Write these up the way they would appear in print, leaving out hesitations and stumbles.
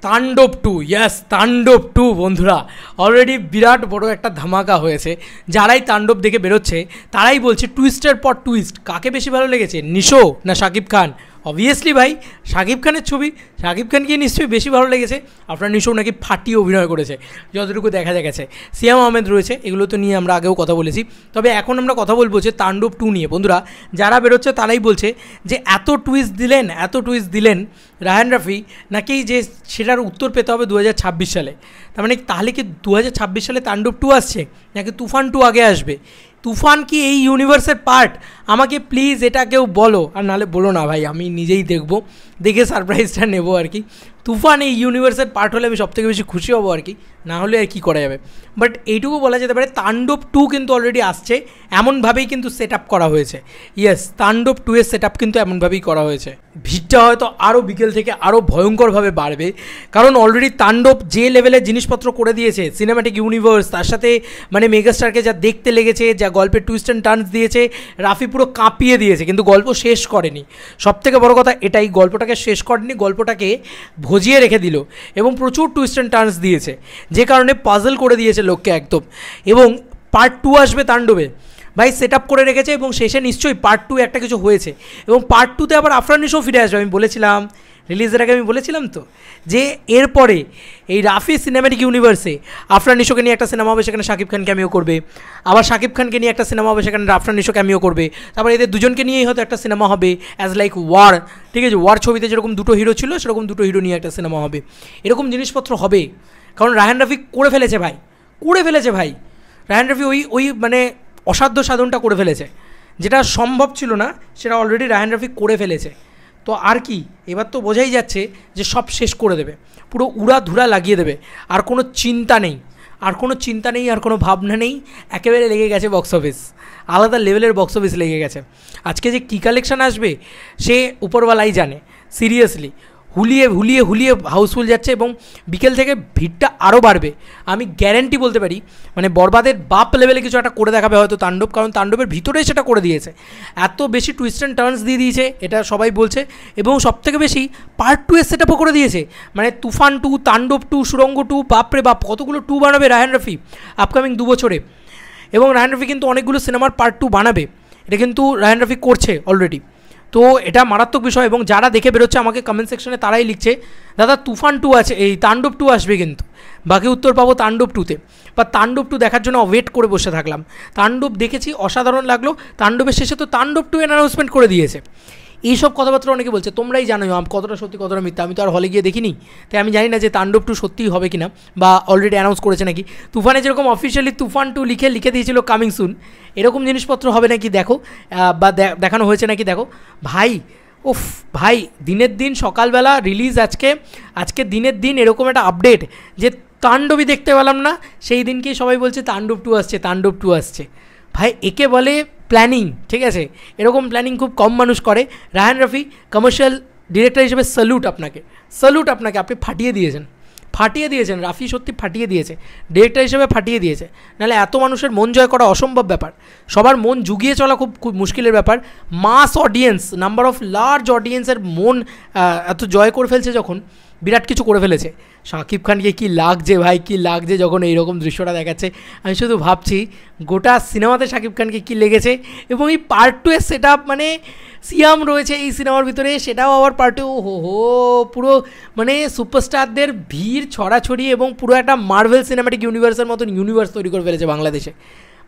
তাণ্ডব 2, ইয়াস তাণ্ডব 2 বন্ধুরা অলরেডি বিরাট বড় একটা ধামাকা হয়েছে। যারাই তাণ্ডব দেখে বেরোচ্ছে তারাই বলছে টুইস্টের পর টুইস্ট। কাকে বেশি ভালো লেগেছে, নিশো না শাকিব খান? অবভিয়াসলি ভাই শাকিব খানের ছবি, শাকিব খানকে নিশ্চয়ই বেশি ভালো লেগেছে। আপনার নিশো নাকি ফাটিয়ে অভিনয় করেছে যতটুকু দেখা গেছে। সিয়াম আহমেদ রয়েছে, এগুলো তো নিয়ে আমরা আগেও কথা বলেছি। তবে এখন আমরা কথা বলবো যে তাণ্ডব 2 নিয়ে। বন্ধুরা যারা বেরোচ্ছে তারাই বলছে যে এত টুইস্ট দিলেন রায়হান রাফি, নাকি যে সেটার উত্তর পেতে হবে 2026 সালে। তার মানে তাহলে কি 2026 সালে তাণ্ডব 2 আসছে, নাকি তুফান 2 আগে আসবে? তুফান কি এই ইউনিভার্সের পার্ট? আমাকে প্লিজ এটা কেউ বলো, আর নাহলে বলো না ভাই, আমি নিজেই দেখে সারপ্রাইজটা নেবো আর কি। তুফান এই ইউনিভার্সের পার্ট হলে আমি সবথেকে বেশি খুশি হবো আর কি, না হলে আর কী করা যাবে। বাট এইটুকু বলা যেতে পারে তাণ্ডব 2 কিন্তু অলরেডি আসছে, এমনভাবেই কিন্তু সেট আপ করা হয়েছে। ইয়েস, তাণ্ডব 2 এর সেট আপ কিন্তু এমনভাবেই করা হয়েছে। ভিড়টা হয়তো আরও বিকেল থেকে আরও ভয়ঙ্করভাবে বাড়বে, কারণ অলরেডি তাণ্ডব যে লেভেলের জিনিসপত্র করে দিয়েছে, সিনেম্যাটিক ইউনিভার্স, তার সাথে মানে মেগাস্টারকে যা দেখতে লেগেছে, যা গল্পের টুইস্ট অ্যান্ড টার্নস দিয়েছে, রাফি পুরো কাঁপিয়ে দিয়েছে। কিন্তু গল্প শেষ করেনি, সবথেকে বড় কথা এটাই, গল্পটাকে শেষ করেনি, গল্পটাকে ভজিয়ে রেখে দিল এবং প্রচুর টুইস্ট অ্যান্ড টার্নস দিয়েছে, যে কারণে পাজল করে দিয়েছে লোককে একদম। এবং পার্ট 2 আসবে তাণ্ডবে, ভাই সেট আপ করে রেখেছে, এবং শেষে নিশ্চয়ই পার্ট 2 একটা কিছু হয়েছে। এবং পার্ট 2তে আবার আফরান নিশো ফিরে আসবে। আমি বলেছিলাম রিলিজের আগে, আমি বলেছিলাম তো যে এরপরে এই রাফি সিনেম্যাটিক ইউনিভার্সে আফরান নিশোকে নিয়ে একটা সিনেমা হবে, সেখানে শাকিব খান ক্যামিও করবে। আবার শাকিব খানকে নিয়ে একটা সিনেমা হবে, সেখানে আফরান নিশো ক্যামিও করবে। তারপর এদের দুজনকে নিয়েই হয়তো একটা সিনেমা হবে অ্যাজ লাইক ওয়ার, ঠিক আছে? ওয়ার ছবিতে যেরকম দুটো হিরো ছিল, সেরকম দুটো হিরো নিয়ে একটা সিনেমা হবে। এরকম জিনিসপত্র হবে, কারণ রায়হান রাফি করে ফেলেছে ভাই। রায়হান রাফি ওই মানে অসাধ্য সাধনটা করে ফেলেছে, যেটা সম্ভব ছিল না সেটা অলরেডি রায়হান রাফি করে ফেলেছে। তো আর কি, এবার তো বোঝাই যাচ্ছে যে সব শেষ করে দেবে, পুরো উড়াধুরা লাগিয়ে দেবে। আর কোনো চিন্তা নেই, আর কোনো ভাবনা নেই, একেবারে লেগে গেছে বক্স অফিস, আলাদা লেভেলের বক্স অফিস লেগে গেছে। আজকে যে কী কালেকশান আসবে সে উপরওয়ালাই জানে। সিরিয়াসলি হুলিয়ে হাউসফুল যাচ্ছে, এবং বিকেল থেকে ভিড়টা আরও বাড়বে। আমি গ্যারেন্টি বলতে পারি, মানে বরবাদের বাপ লেভেলে কিছু একটা করে দেখাবে হয়তো তাণ্ডব, কারণ তাণ্ডবের ভিতরেই সেটা করে দিয়েছে। এত বেশি টুইস্ট অ্যান্ড টার্নস দিয়ে দিয়েছে, এটা সবাই বলছে। এবং সবথেকে বেশি পার্ট 2 এর সেট আপও করে দিয়েছে। মানে তুফান 2, তাণ্ডব 2, সুড়ঙ্গ 2, বাপরে বাপ কতগুলো 2 বানাবে রায়হান রাফি আপকামিং 2 বছরে। এবং রায়হান রাফি কিন্তু অনেকগুলো সিনেমার পার্ট 2 বানাবে, এটা কিন্তু রায়হান রাফি করছে অলরেডি। তো এটা মারাত্মক বিষয়। এবং যারা দেখে বেরোচ্ছে আমাকে কমেন্ট সেকশনে তারাই লিখছে, দাদা তুফান 2 আছে, এই তাণ্ডব 2 আসবে কিন্তু। বাকি উত্তর পাবো তাণ্ডব 2তে, বা তাণ্ডব 2 দেখার জন্য ওয়েট করে বসে থাকলাম। তাণ্ডব দেখেছি, অসাধারণ লাগলো। তাণ্ডবের শেষে তো তাণ্ডব 2 অ্যানাউন্সমেন্ট করে দিয়েছে। এইসব কথাবার্তা অনেকে বলছে, তোমরাই জানো কতটা সত্যি কতটা মিথ্যা। আমি তো আর হলে গিয়ে দেখিনি, তাই আমি জানি না যে তাণ্ডব 2 সত্যিই হবে কিনা, বা অলরেডি অ্যানাউন্স করেছে নাকি। তুফানে যেরকম অফিসিয়ালি তুফান 2 লিখে দিয়েছিল কামিং সুন, এরকম জিনিসপত্র হবে নাকি দেখো, বা দেখানো হয়েছে নাকি দেখো। ভাই দিনের দিন সকালবেলা রিলিজ, আজকে দিনের দিন এরকম একটা আপডেট যে তাণ্ডবই দেখতে পেলাম না, সেই দিনকেই সবাই বলছে তাণ্ডব 2 আসছে। ভাই একে বলে প্ল্যানিং, ঠিক আছে? এরকম প্ল্যানিং খুব কম মানুষ করে। রায়হান রাফি কমার্শিয়াল ডিরেক্টর হিসেবে স্যালুট আপনাকে, আপনি ফাটিয়ে দিয়েছেন। রাফি সত্যি ফাটিয়ে দিয়েছে, ডিরেক্টর হিসেবে ফাটিয়ে দিয়েছে। নাহলে এত মানুষের মন জয় করা অসম্ভব ব্যাপার, সবার মন জুগিয়ে চলা খুব মুশকিলের ব্যাপার। মাস অডিয়েন্স, নাম্বার অফ লার্জ অডিয়েন্সের মন এত জয় করে ফেলছে যখন, বিরাট কিছু করে ফেলেছে। শাকিব খানকে কী লাগছে ভাই, যখন এইরকম দৃশ্যটা দেখাচ্ছে। আমি শুধু ভাবছি গোটা সিনেমাতে শাকিব খানকে কী লেগেছে। এবং এই পার্ট 2 এর সেট আপ, মানে সিয়াম রয়েছে এই সিনেমার ভিতরে, সেটাও আবার পার্ট 2, পুরো মানে সুপারস্টারদের ভিড় ছড়াছড়ি, এবং পুরো একটা মার্ভেল সিনেম্যাটিক ইউনিভার্সের মতন ইউনিভার্স তৈরি করে ফেলেছে বাংলাদেশে।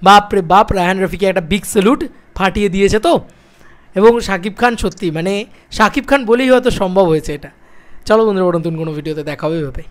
বাপরে বাপ, রায়হান রাফিকে একটা বিগ স্যালুট, ফাটিয়ে দিয়েছে তো। এবং শাকিব খান সত্যি, মানে শাকিব খান বলেই হয়তো সম্ভব হয়েছে এটা। চলো বন্ধুরা, নতুন কোনো ভিডিওতে দেখা হবে ভাই।